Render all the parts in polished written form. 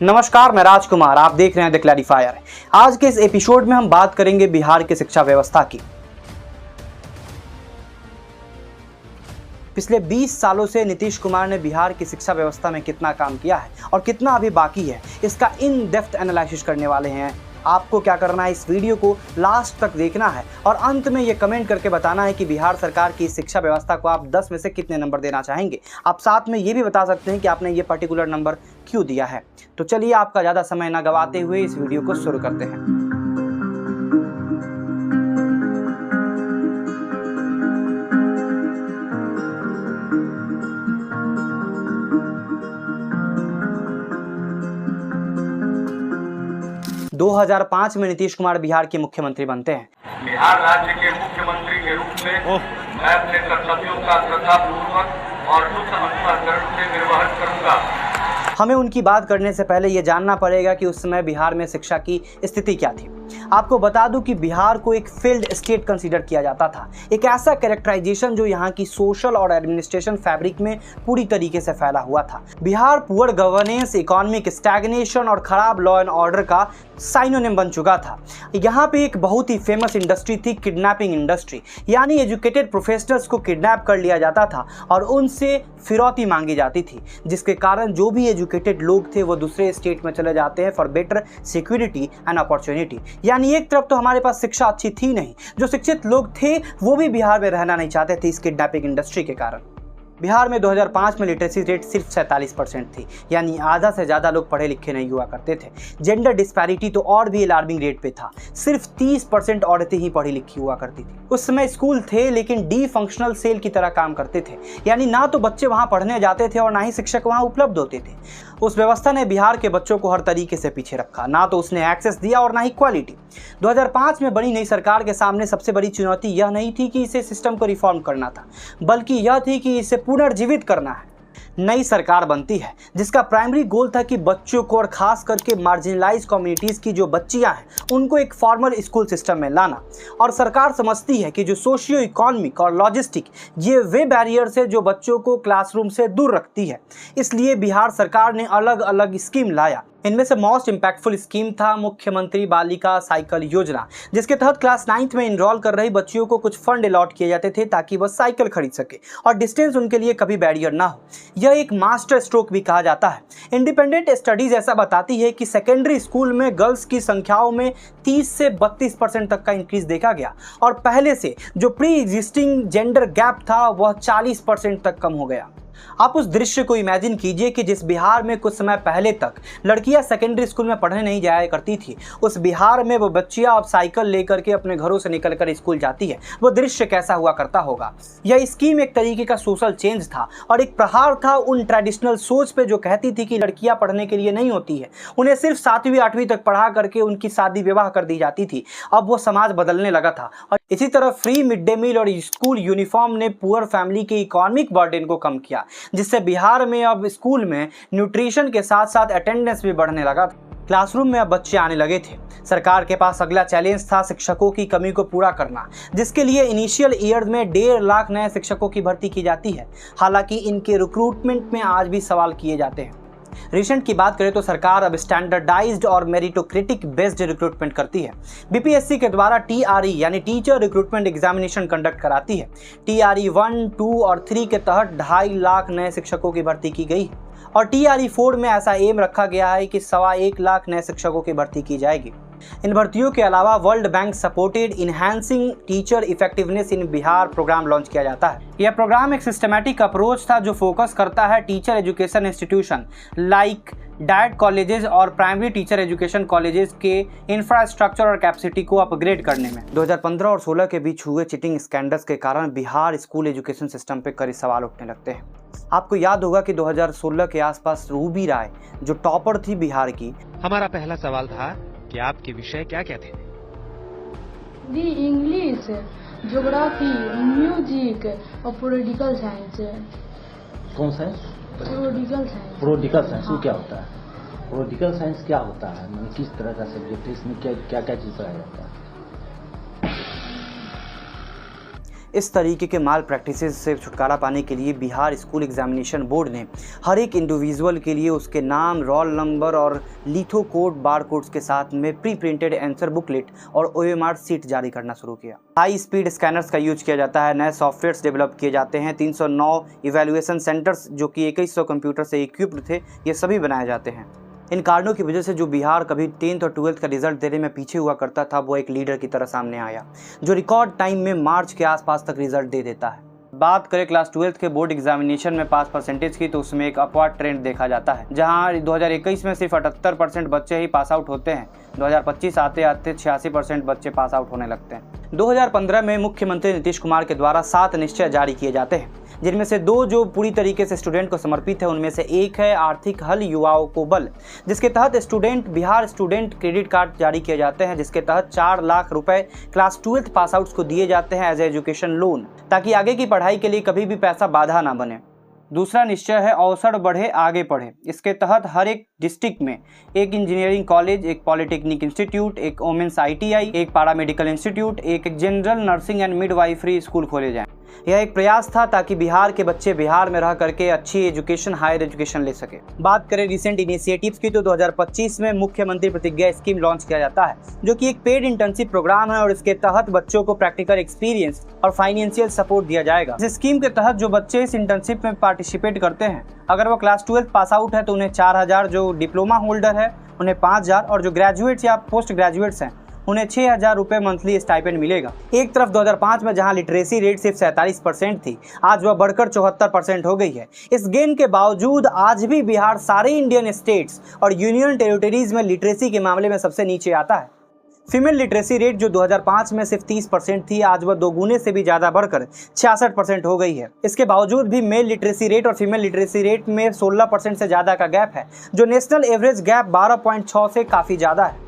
नमस्कार, मैं राजकुमार। आप देख रहे हैं द क्लैरिफायर। आज के इस एपिसोड में हम बात करेंगे बिहार की शिक्षा व्यवस्था की। पिछले 20 सालों से नीतीश कुमार ने बिहार की शिक्षा व्यवस्था में कितना काम किया है और कितना अभी बाकी है, इसका इन डेप्थ एनालिसिस करने वाले हैं। आपको क्या करना है, इस वीडियो को लास्ट तक देखना है और अंत में ये कमेंट करके बताना है कि बिहार सरकार की शिक्षा व्यवस्था को आप 10 में से कितने नंबर देना चाहेंगे। आप साथ में ये भी बता सकते हैं कि आपने ये पर्टिकुलर नंबर क्यों दिया है। तो चलिए, आपका ज़्यादा समय ना गवाते हुए इस वीडियो को शुरू करते हैं। । 2005 में नीतीश कुमार बिहार के मुख्यमंत्री बनते हैं। बिहार राज्य के मुख्यमंत्री के रूप में मैं अपने कर्तव्यों का श्रद्धापूर्वक और शुद्ध अंतःकरण से निर्वहन करूंगा। हमें उनकी बात करने से पहले ये जानना पड़ेगा कि उस समय बिहार में शिक्षा की स्थिति क्या थी। आपको बता दूं कि बिहार को एक फेल्ड स्टेट कंसीडर किया जाता था, एक ऐसा कैरेक्टराइजेशन जो यहाँ की सोशल और एडमिनिस्ट्रेशन फैब्रिक में पूरी तरीके से फैला हुआ था। Bihar poor governance, economic stagnation और खराब लॉ एंड ऑर्डर का साइनोनिम बन चुका था। यहाँ पे एक बहुत ही फेमस इंडस्ट्री थी, किडनैपिंग इंडस्ट्री, यानी एजुकेटेड प्रोफेशनल्स को किडनैप कर लिया जाता था और उनसे फिरौती मांगी जाती थी, जिसके कारण जो भी एजुकेटेड लोग थे वो दूसरे स्टेट में चले जाते हैं for better security and opportunity. यानी एक तरफ तो हमारे पास शिक्षा अच्छी थी नहीं, जो शिक्षित लोग थे वो भी बिहार में रहना नहीं चाहते थे इस किडनैपिंग इंडस्ट्री के कारण। बिहार में 2005 में लिटरेसी रेट सिर्फ 47% थी, यानी आधा से ज़्यादा लोग पढ़े लिखे नहीं हुआ करते थे। जेंडर डिस्पैरिटी तो और भी अलार्मिंग रेट पे था, सिर्फ 30% औरतें ही पढ़ी लिखी हुआ करती थी। उस समय स्कूल थे लेकिन डी फंक्शनल सेल की तरह काम करते थे, यानी ना तो बच्चे वहाँ पढ़ने जाते थे और ना ही शिक्षक वहाँ उपलब्ध होते थे। उस व्यवस्था ने बिहार के बच्चों को हर तरीके से पीछे रखा, ना तो उसने एक्सेस दिया और ना ही क्वालिटी। 2005 में बनी नई सरकार के सामने सबसे बड़ी चुनौती यह नहीं थी कि इसे सिस्टम को रिफॉर्म करना था, बल्कि यह थी कि इसे पुनर्जीवित करना है। नई सरकार बनती है जिसका प्राइमरी गोल था कि बच्चों को और खास करके मार्जिनलाइज कम्युनिटीज़ की जो बच्चियां हैं उनको एक फॉर्मल स्कूल सिस्टम में लाना। और सरकार समझती है कि जो सोशियो इकोनॉमिक और लॉजिस्टिक ये वे बैरियर्स है जो बच्चों को क्लासरूम से दूर रखती है। इसलिए बिहार सरकार ने अलग अलग स्कीम लाया। इनमें से मोस्ट इम्पैक्टफुल स्कीम था मुख्यमंत्री बालिका साइकिल योजना, जिसके तहत क्लास 9th में इनरोल कर रही बच्चियों को कुछ फंड अलॉट किए जाते थे ताकि वह साइकिल खरीद सके और डिस्टेंस उनके लिए कभी बैरियर ना हो। यह एक मास्टर स्ट्रोक भी कहा जाता है। इंडिपेंडेंट स्टडीज ऐसा बताती है कि सेकेंडरी स्कूल में गर्ल्स की संख्याओं में 30 से 32% तक का इंक्रीज देखा गया और पहले से जो प्री एग्जिस्टिंग जेंडर गैप था वह 40% तक कम हो गया। आप उस दृश्य को इमेजिन कीजिए कि जिस बिहार में कुछ समय पहले तक लड़कियां सेकेंडरी स्कूल में पढ़ने नहीं जाया करती थी, उस बिहार में वो बच्चियां अब साइकिल लेकर के अपने घरों से निकलकर स्कूल जाती है। वो दृश्य कैसा हुआ करता होगा। यह स्कीम एक तरीके का सोशल चेंज था और एक प्रहार था उन ट्रेडिशनल सोच पे जो कहती थी कि लड़कियां पढ़ने के लिए नहीं होती है, उन्हें सिर्फ 7वीं 8वीं तक पढ़ा करके उनकी शादी विवाह कर दी जाती थी। अब वो समाज बदलने लगा था। और इसी तरह फ्री मिड डे मील और स्कूल यूनिफॉर्म ने पुअर फैमिली के इकोनॉमिक बर्डन को कम किया, जिससे बिहार में अब स्कूल में न्यूट्रिशन के साथ साथ अटेंडेंस भी बढ़ने लगा। क्लासरूम में अब बच्चे आने लगे थे। सरकार के पास अगला चैलेंज था शिक्षकों की कमी को पूरा करना, जिसके लिए इनिशियल ईयर में 1.5 लाख नए शिक्षकों की भर्ती की जाती है। हालांकि इनके रिक्रूटमेंट में आज भी सवाल किए जाते हैं। रिसेंट की बात करें तो सरकार अब स्टैंडर्डाइज्ड और मेरिटोक्रेटिक बेस्ड रिक्रूटमेंट करती है। बीपीएससी के द्वारा टीआरई यानी टीचर रिक्रूटमेंट एग्जामिनेशन कंडक्ट कराती है। टीआरई 1, 2 और 3 के तहत 2.5 लाख नए शिक्षकों की भर्ती की गई है और टीआरई 4 में ऐसा एम रखा गया है कि 1.25 लाख नए शिक्षकों की भर्ती की जाएगी। इन भर्तियों के अलावा World Bank supported enhancing teacher effectiveness in Bihar programme launch किया जाता है। यह प्रोग्राम एक सिस्टमैटिक अप्रोच था जो फोकस करता है teacher education institution like diet colleges और प्राइमरी टीचर एजुकेशन कॉलेजेस के इंफ्रास्ट्रक्चर और कैपेसिटी को अपग्रेड करने में। 2015 और 16 के बीच हुए चीटिंग स्कैंडल्स के कारण बिहार स्कूल एजुकेशन सिस्टम पे कई सवाल उठने लगते हैं। आपको याद होगा कि 2016 के आसपास रूबी राय जो टॉपर थी बिहार की, हमारा पहला सवाल था कि आपके विषय क्या क्या थे? दी इंग्लिश, ज्योग्राफी, म्यूजिक और पॉलिटिकल साइंस। कौन सा है? Political science. पॉलिटिकल साइंस वो क्या होता है? पॉलिटिकल साइंस क्या होता है, मतलब किस तरह का सब्जेक्ट है, इसमें क्या क्या चीज़ पढ़ाया जाता है? इस तरीके के माल प्रैक्टिसेस से छुटकारा पाने के लिए बिहार स्कूल एग्जामिनेशन बोर्ड ने हर एक इंडिविजुअल के लिए उसके नाम, रोल नंबर और लिथो कोड, बार कोड्स के साथ में प्री प्रिंटेड आंसर बुकलेट और OMR सीट जारी करना शुरू किया। हाई स्पीड स्कैनर्स का यूज किया जाता है, नए सॉफ्टवेयर्स डेवलप किए जाते हैं, 309 इवैल्यूएशन सेंटर्स जो कि 2100 कंप्यूटर से इक्विप्ड थे, ये सभी बनाए जाते हैं। इन कारणों की वजह से जो बिहार कभी 10th और 12th का रिजल्ट देने में पीछे हुआ करता था, वो एक लीडर की तरह सामने आया, जो रिकॉर्ड टाइम में मार्च के आसपास तक रिजल्ट दे देता है। बात करें क्लास 12th के बोर्ड एग्जामिनेशन में पास परसेंटेज की, तो उसमें एक अपवार्ड ट्रेंड देखा जाता है, जहां 2021 में सिर्फ 78% बच्चे ही पास आउट होते हैं। 2025 आते आते 86% बच्चे पास आउट होने लगते हैं। 2015 में मुख्यमंत्री नीतीश कुमार के द्वारा 7 निश्चय जारी किए जाते हैं, जिनमें से 2 जो पूरी तरीके से स्टूडेंट को समर्पित है। उनमें से एक है आर्थिक हल युवाओं को बल, जिसके तहत बिहार स्टूडेंट क्रेडिट कार्ड जारी किए जाते हैं, जिसके तहत 4 लाख रुपए क्लास 12th पास आउट्स को दिए जाते हैं एज एजुकेशन लोन, ताकि आगे की पढ़ाई के लिए कभी भी पैसा बाधा ना बने। दूसरा निश्चय है अवसर बढ़े आगे पढ़े। इसके तहत हर एक डिस्ट्रिक्ट में एक इंजीनियरिंग कॉलेज, एक पॉलिटेक्निक इंस्टीट्यूट, एक वोमेंस ITI, एक पैरामेडिकल इंस्टीट्यूट, एक general nursing and midwifery school खोले जाएं। यह एक प्रयास था ताकि बिहार के बच्चे बिहार में रह करके अच्छी एजुकेशन, हायर एजुकेशन ले सके। बात करें रिसेंट इनिशिएटिव्स की, तो 2025 में मुख्यमंत्री प्रतिज्ञा स्कीम लॉन्च किया जाता है, जो कि एक पेड इंटर्नशिप प्रोग्राम है और इसके तहत बच्चों को प्रैक्टिकल एक्सपीरियंस और फाइनेंशियल सपोर्ट दिया जाएगा। इस स्कीम के तहत जो बच्चे इस इंटर्नशिप में पार्टिसिपेट करते हैं, अगर वो क्लास 12th पास आउट है तो उन्हें 4000, जो डिप्लोमा होल्डर है उन्हें 5000 और जो ग्रेजुएट्स या पोस्ट ग्रेजुएट्स हैं उन्हें 6000 रुपये मंथली स्टाइपेंड मिलेगा। एक तरफ 2005 में जहां लिटरेसी रेट सिर्फ 47% थी, आज वह बढ़कर 74% हो गई है। इस गेन के बावजूद आज भी बिहार सारे इंडियन स्टेट्स और यूनियन टेरिटरीज में लिटरेसी के मामले में सबसे नीचे आता है। फीमेल लिटरेसी रेट जो 2005 में सिर्फ 30% थी, आज वह 2 गुने से भी ज़्यादा बढ़कर 66% हो गई है। इसके बावजूद भी मेल लिटरेसी रेट और फीमेल लिटरेसी रेट में 16% से ज़्यादा का गैप है, जो नेशनल एवरेज गैप 12.6 से काफ़ी ज़्यादा है।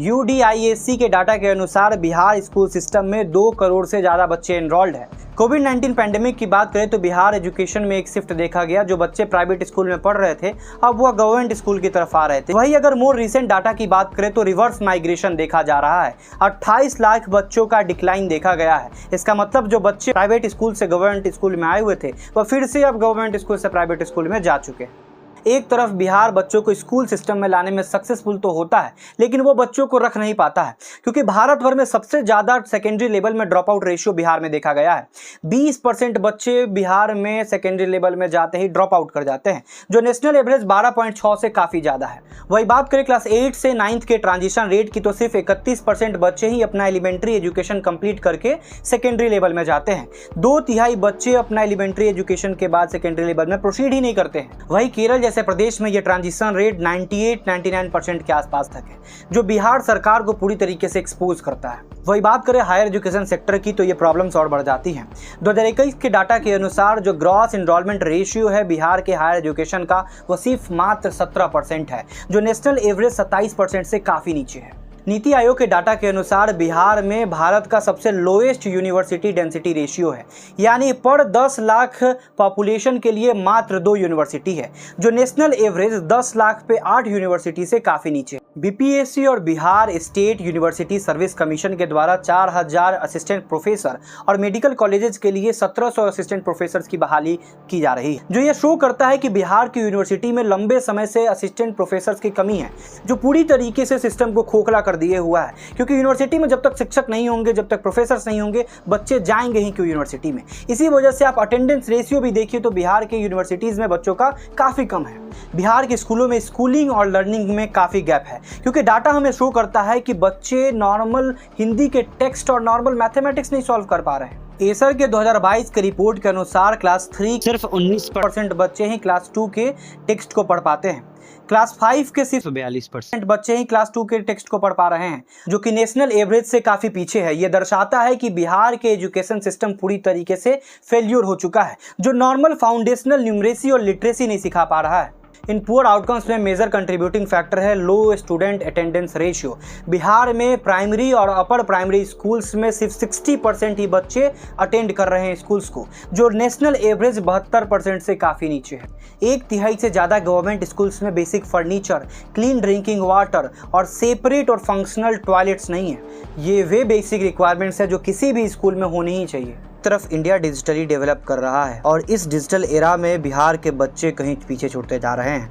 UDIAC के डाटा के अनुसार बिहार स्कूल सिस्टम में 2 करोड़ से ज़्यादा बच्चे एनरोल्ड हैं। कोविड-19 पैंडेमिक की बात करें तो बिहार एजुकेशन में एक शिफ्ट देखा गया। जो बच्चे प्राइवेट स्कूल में पढ़ रहे थे, अब वह गवर्नमेंट स्कूल की तरफ आ रहे थे। वहीं अगर मोर रिसेंट डाटा की बात करें तो रिवर्स माइग्रेशन देखा जा रहा है। 28 लाख बच्चों का डिक्लाइन देखा गया है। इसका मतलब जो बच्चे प्राइवेट स्कूल से गवर्नमेंट स्कूल में आए हुए थे, वह फिर से अब गवर्नमेंट स्कूल से प्राइवेट स्कूल में जा चुके हैं। एक तरफ बिहार बच्चों को स्कूल सिस्टम में लाने में सक्सेसफुल तो होता है, लेकिन वो बच्चों को रख नहीं पाता है, क्योंकि भारत भर में सबसे ज़्यादा सेकेंडरी लेवल में ड्रॉप आउट रेशियो बिहार में देखा गया है। 20% बच्चे बिहार में सेकेंडरी लेवल में जाते ही ड्रॉप आउट कर जाते हैं, जो नेशनल एवरेज 12.6 से काफ़ी ज़्यादा है। वही बात करें क्लास 8 से 9th के ट्रांजिशन रेट की, तो सिर्फ 31% बच्चे ही अपना एलिमेंट्री एजुकेशन कंप्लीट करके सेकेंडरी लेवल में जाते हैं। 2/3 बच्चे अपना एलिमेंट्री एजुकेशन के बाद सेकेंडरी लेवल में प्रोसीड ही नहीं करते हैं। वही केरल जैसे प्रदेश में यह ट्रांजिशन रेट 98-99% के आसपास तक है, जो बिहार सरकार को पूरी तरीके से एक्सपोज करता है। वही बात करें हायर एजुकेशन सेक्टर की, तो ये प्रॉब्लम्स और बढ़ जाती हैं। 2021 के डाटा के अनुसार जो ग्रॉस एनरोलमेंट रेशियो है बिहार के हायर एजुकेशन का, वो सिर्फ मात्र 17% है, जो नेशनल एवरेज 27% से काफ़ी नीचे है। नीति आयोग के डाटा के अनुसार बिहार में भारत का सबसे लोएस्ट यूनिवर्सिटी डेंसिटी रेशियो है, यानी पर 10 लाख पॉपुलेशन के लिए मात्र 2 यूनिवर्सिटी है, जो नेशनल एवरेज 10 लाख पे 8 यूनिवर्सिटी से काफ़ी नीचे है। BPSC और Bihar state university service commission के द्वारा 4000 असिस्टेंट प्रोफेसर और मेडिकल कॉलेजेस के लिए 1700 असिस्टेंट प्रोफेसर की बहाली की जा रही है, जो ये शो करता है कि बिहार की यूनिवर्सिटी में लंबे समय से असिस्टेंट प्रोफेसर की कमी है, जो पूरी तरीके से सिस्टम को खोखला कर दिए हुआ है। क्योंकि यूनिवर्सिटी में जब तक शिक्षक नहीं होंगे, जब तक प्रोफेसर नहीं होंगे, बच्चे जाएंगे ही क्यों यूनिवर्सिटी में। इसी वजह से आप अटेंडेंस रेशियो भी देखिए तो बिहार के यूनिवर्सिटीज़ में बच्चों का काफ़ी कम है। बिहार के स्कूलों में स्कूलिंग और लर्निंग में काफ़ी गैप है, क्योंकि डाटा हमें शो करता है कि बच्चे नॉर्मल हिंदी के टेक्स्ट और नॉर्मल मैथमेटिक्स नहीं सॉल्व कर पा रहे हैं। एसर के 2022 के रिपोर्ट के अनुसार क्लास 3 सिर्फ 19% बच्चे ही क्लास 2 के टेक्स्ट को पढ़ पाते हैं। क्लास 5 के सिर्फ 42% बच्चे ही क्लास 2 के टेक्स्ट को पढ़ पा रहे हैं, जो कि नेशनल एवरेज से काफ़ी पीछे है। ये दर्शाता है कि बिहार के एजुकेशन सिस्टम पूरी तरीके से फेल्यूर हो चुका है, जो नॉर्मल फाउंडेशनल न्यूमरेसी और लिटरेसी नहीं सिखा पा रहा है। इन पुअर आउटकम्स में मेजर कंट्रीब्यूटिंग फैक्टर है लो स्टूडेंट अटेंडेंस रेशियो। बिहार में प्राइमरी और अपर प्राइमरी स्कूल्स में सिर्फ 60% ही बच्चे अटेंड कर रहे हैं स्कूल्स को, जो नेशनल एवरेज 72% से काफ़ी नीचे है। 1/3 से ज़्यादा गवर्नमेंट स्कूल्स में basic furniture, clean drinking water और सेपरेट और फंक्शनल टॉयलेट्स नहीं है। ये वे बेसिक रिक्वायरमेंट्स है जो किसी भी स्कूल में होनी ही चाहिए। तरफ इंडिया डिजिटली डेवलप कर रहा है और इस डिजिटल एरा में बिहार के बच्चे कहीं पीछे छूटते जा रहे हैं।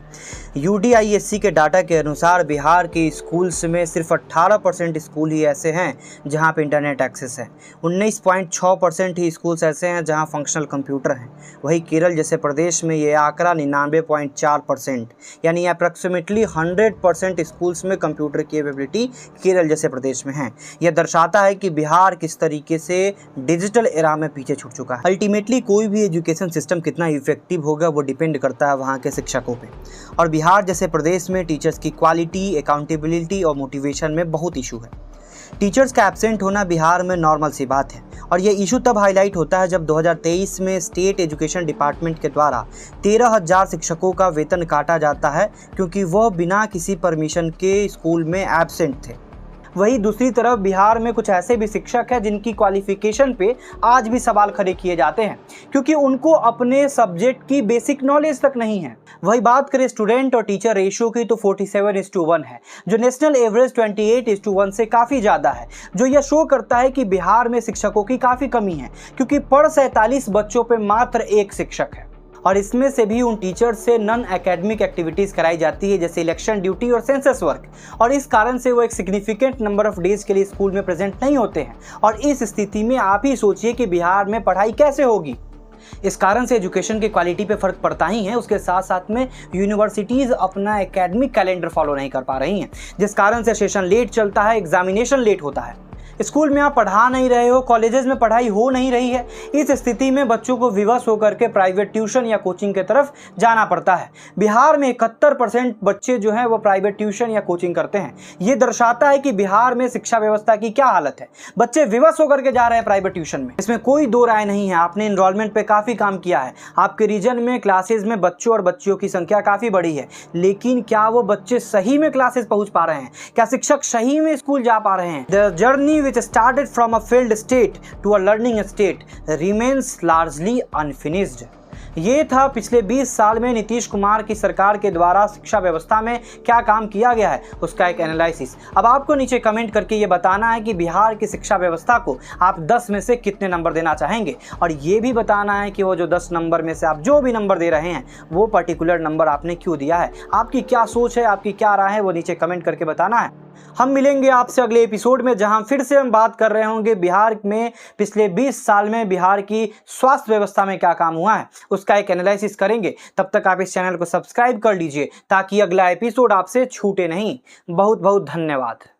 UDISC के डाटा के अनुसार बिहार के स्कूल्स में सिर्फ 18% स्कूल ही ऐसे हैं जहां पे इंटरनेट एक्सेस है। 19.6% ही स्कूल्स ऐसे हैं जहां फंक्शनल कंप्यूटर हैं। वहीं केरल जैसे प्रदेश में ये आंकड़ा 99.4% यानी अप्रॉक्सीमेटली 100% स्कूल्स में कंप्यूटर की एबिलिटी केरल जैसे प्रदेश में है। यह दर्शाता है कि बिहार किस तरीके से डिजिटल एरा में पीछे छूट चुका है। अल्टीमेटली कोई भी एजुकेशन सिस्टम कितना इफेक्टिव होगा वो डिपेंड करता है वहाँ के शिक्षकों पे, और बिहार जैसे प्रदेश में टीचर्स की क्वालिटी, अकाउंटेबिलिटी और मोटिवेशन में बहुत इशू है। टीचर्स का एब्सेंट होना बिहार में नॉर्मल सी बात है और ये इशू तब हाईलाइट होता है जब 2023 में स्टेट एजुकेशन डिपार्टमेंट के द्वारा 13,000 शिक्षकों का वेतन काटा जाता है क्योंकि वह बिना किसी परमिशन के स्कूल में एब्सेंट थे। वहीं दूसरी तरफ बिहार में कुछ ऐसे भी शिक्षक हैं जिनकी क्वालिफिकेशन पे आज भी सवाल खड़े किए जाते हैं क्योंकि उनको अपने सब्जेक्ट की बेसिक नॉलेज तक नहीं है। वही बात करें स्टूडेंट और टीचर रेशियो की तो 47:1 है, जो नेशनल एवरेज 28:1 से काफ़ी ज़्यादा है, जो यह शो करता है कि बिहार में शिक्षकों की काफ़ी कमी है क्योंकि पर 47 बच्चों पे मात्र एक शिक्षक है और इसमें से भी उन टीचर्स से नॉन एकेडमिक एक्टिविटीज़ कराई जाती है जैसे इलेक्शन ड्यूटी और सेंसस वर्क, और इस कारण से वो एक सिग्निफिकेंट नंबर ऑफ डेज के लिए स्कूल में प्रेजेंट नहीं होते हैं। और इस स्थिति में आप ही सोचिए कि बिहार में पढ़ाई कैसे होगी। इस कारण से एजुकेशन की क्वालिटी पे फर्क पड़ता ही है, उसके साथ साथ में यूनिवर्सिटीज़ अपना एकेडमिक कैलेंडर फॉलो नहीं कर पा रही हैं, जिस कारण से सेशन लेट चलता है, एग्जामिनेशन लेट होता है। स्कूल में आप पढ़ा नहीं रहे हो, कॉलेजेस में पढ़ाई हो नहीं रही है। इस स्थिति में बच्चों को विवश होकर के प्राइवेट ट्यूशन या कोचिंग की तरफ जाना पड़ता है। बिहार में 71% बच्चे जो हैं वो प्राइवेट ट्यूशन या कोचिंग करते हैं। ये दर्शाता है कि बिहार में शिक्षा व्यवस्था की क्या हालत है। बच्चे विवश होकर के जा रहे हैं प्राइवेट ट्यूशन में, इसमें कोई दो राय नहीं है। आपने इनरोलमेंट पे काफ़ी काम किया है, आपके रीजन में क्लासेज में बच्चों और बच्चियों की संख्या काफ़ी बड़ी है, लेकिन क्या वो बच्चे सही में क्लासेज पहुँच पा रहे हैं? क्या शिक्षक सही में स्कूल जा पा रहे हैं? The journey which started from a failed state to a learning state remains largely unfinished। ये था पिछले 20 साल में नीतीश कुमार की सरकार के द्वारा शिक्षा व्यवस्था में क्या काम किया गया है उसका एक एनालिसिस। अब आपको नीचे कमेंट करके ये बताना है कि बिहार की शिक्षा व्यवस्था को आप 10 में से कितने नंबर देना चाहेंगे, और ये भी बताना है कि वो जो 10 नंबर में से आप जो भी नंबर दे रहे हैं वो पर्टिकुलर नंबर आपने क्यों दिया है। आपकी क्या सोच है, आपकी क्या राय है, वो नीचे कमेंट करके बताना है। हम मिलेंगे आपसे अगले एपिसोड में जहां फिर से हम बात कर रहे होंगे बिहार में पिछले 20 साल में बिहार की स्वास्थ्य व्यवस्था में क्या काम हुआ है, उसका एक एनालिसिस करेंगे। तब तक आप इस चैनल को सब्सक्राइब कर लीजिए ताकि अगला एपिसोड आपसे छूटे नहीं। बहुत बहुत धन्यवाद।